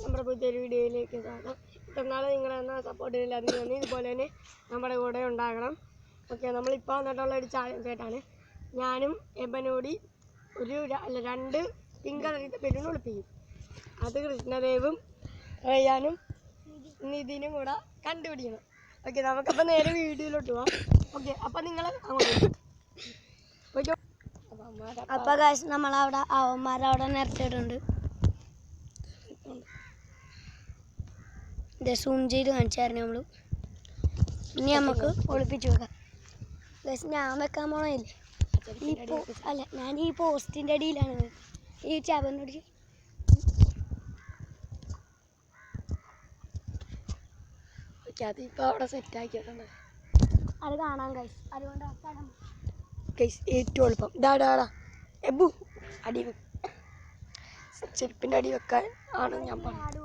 നമ്മുടെ പുതിയൊരു വീഡിയോയിലേക്ക് സ്വാഗതം. ഇത്രനാൾ നിങ്ങളെന്നാ സപ്പോർട്ട് ചെയ്തില്ലായിരുന്നു, ഇതുപോലെ തന്നെ നമ്മുടെ കൂടെ ഉണ്ടാകണം. ഓക്കെ, നമ്മളിപ്പോൾ വന്നിട്ടുള്ള ഒരു ചാലഞ്ചായിട്ടാണ്. ഞാനും എബനോടി രണ്ട് പിങ്ക് കളറിൻ്റെ ബലൂൺ ഒളിപ്പിക്കും. അത് കൃഷ്ണദേവും റയാനും നിതിനും കൂടെ കണ്ടുപിടിക്കണം. ഓക്കെ, നമുക്കപ്പോൾ നേരെ വീഡിയോയിലോട്ട് പോവാം. ഓക്കെ, അപ്പം നിങ്ങൾ അങ്ങോട്ട് പോയിക്കോ. അപ്പോൾ ഗൈസ് നമ്മളവിടെ അവന്മാരവിടെ നിർത്തിയിട്ടുണ്ട്. സൂം ചെയ്ത് കാണിച്ചായിരുന്നു നമ്മൾ. ഇനി നമുക്ക് ഒളിപ്പിച്ച് വെക്കാം. ഗൈസ് ഞാൻ വെക്കാൻ പോണില്ലേ, അല്ല ഞാൻ ഈ പോസ്റ്റിൻ്റെ അടിയിലാണ്. ഈ ചവനോട് അതിപ്പോൾ അവിടെ സെറ്റാക്കിയിട്ടുണ്ട്. അത് കാണാം ഗൈസ്. അതുകൊണ്ട് ഗൈസ് ഏറ്റവും എളുപ്പം ഡാടാ എബു അടി ചെരുപ്പിൻ്റെ അടി വെക്കാൻ ആണ് ഞാൻ പറഞ്ഞത്.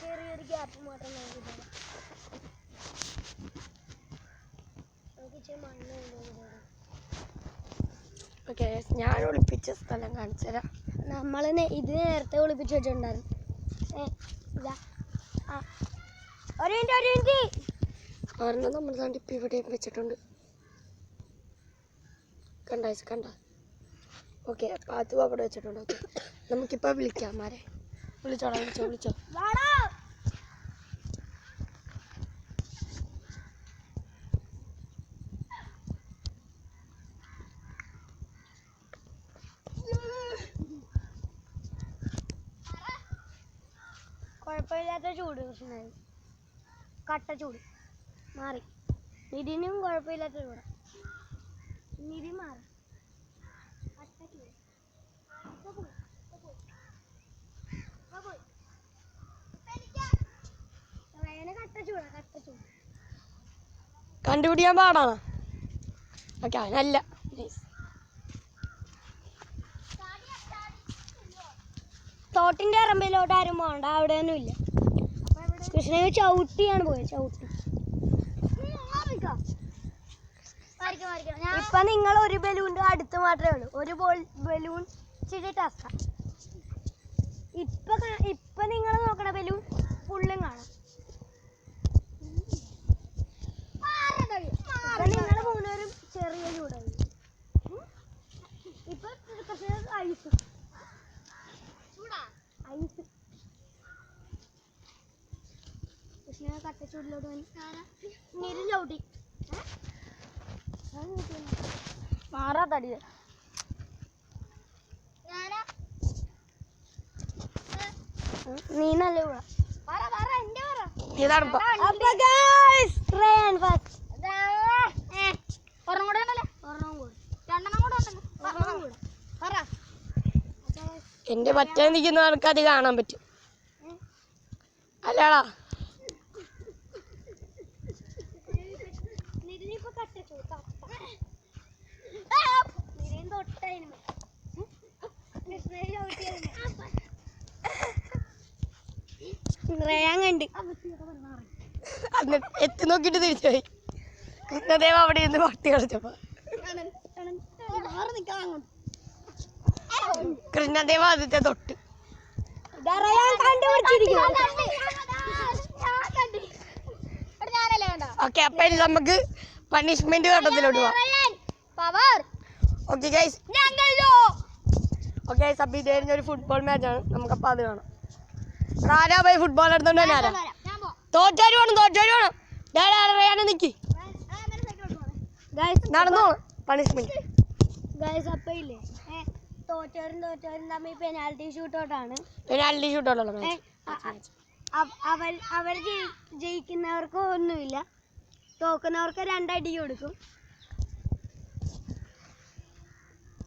ചെറിയൊരു ഗ്യാപ്പ് മാത്രം നമുക്ക് ഓക്കെ, ഞാൻ ഒളിപ്പിച്ച സ്ഥലം കാണിച്ചു തരാം. നമ്മൾ ഇത് നേരത്തെ ഒളിപ്പിച്ച് വെച്ചിട്ടുണ്ടായിരുന്നു. ഒരു മിനിറ്റ് ഒരെണ്ണം നമ്മൾ ഇപ്പം ഇവിടെ വെച്ചിട്ടുണ്ട്. കണ്ട ഓക്കെ, അപ്പം അതും അവിടെ വെച്ചിട്ടുണ്ട്. ഓക്കെ, നമുക്കിപ്പോൾ വിളിക്കാം. മാരെ വിളിച്ചോ കുഴപ്പമില്ലാത്ത ചൂട് കൃഷ്ണനായി, കട്ട ചൂട് മാറി. നിതിനും കുഴപ്പമില്ലാത്ത ചൂടാ. നിധി മാറി കട്ട ചൂട്. കട്ട ചൂട് കണ്ടുപിടിക്കാൻ പാടാണ്. ഓക്കെ, നല്ല തോട്ടിന്റെ ഇറമ്പിലോട്ട് ആരും പോകണ്ട, അവിടെ ഒന്നും ഇല്ല. കൃഷ്ണ ചവിട്ടിയാണ് പോയത്. ഇപ്പൊ നിങ്ങൾ ഒരു ബലൂണിന്റെ അടുത്ത് മാത്രമേ ഉള്ളൂ. ഒരു ബലൂൺ ഇച്ചിരി ടാസ്ക. ഇപ്പൊ നിങ്ങൾ നോക്കണ ബലൂൺ ഫുള്ളും കാണാം. നിങ്ങൾ മൂന്നുപേരും ചെറിയ ചൂടായി. ഇപ്പൊ ഐസ് കൃഷ്ണ കട്ട ചൂടിലോട്ട് നീരും ചവിട്ടി മാറാ തടിയ. നീ നല്ല കൂടാ. എന്റെ മറ്റേ നിൽക്കുന്ന ആൾക്ക് അത് കാണാൻ പറ്റും അല്ലാടാ. കണ്ട് എന്നിട്ട് എത്തി നോക്കിട്ട് തിരിച്ചുപോയി. കൃഷ്ണദേവ് അവിടെ ഇരുന്ന് പട്ടി കളിച്ചപ്പോ കൃഷ്ണദേവ് ആദ്യത്തെ തൊട്ട്. ഓക്കെ, അപ്പൊ നമുക്ക് പണിഷ്മെന്റ് ഘട്ടത്തിലോട്ട് പോവാം. ഓക്കെ ഗൈസ്, അപ്പൊ ഇതായിരുന്നു ഒരു ഫുട്ബോൾ മാച്ചാണ്. നമുക്കപ്പോൾ അത് കാണാം. ആരാ പോയി ഫുട്ബോൾ എടുത്തോണ്ട് തന്നെ ആരാ തോറ്റാര് വേണം നിക്കി നടന്നോ പണിഷ്മെന്റ്. ഗൈസ് അപ്പൊ ഇല്ലേ, തോറ്റവരും തമ്മിൽ പെനാൽറ്റി ഷൂട്ടൗട്ടാണ്. അവർ ജയിക്കുന്നവർക്ക് ഒന്നുമില്ല, തോക്കുന്നവർക്ക് 2 അടി കൊടുക്കും.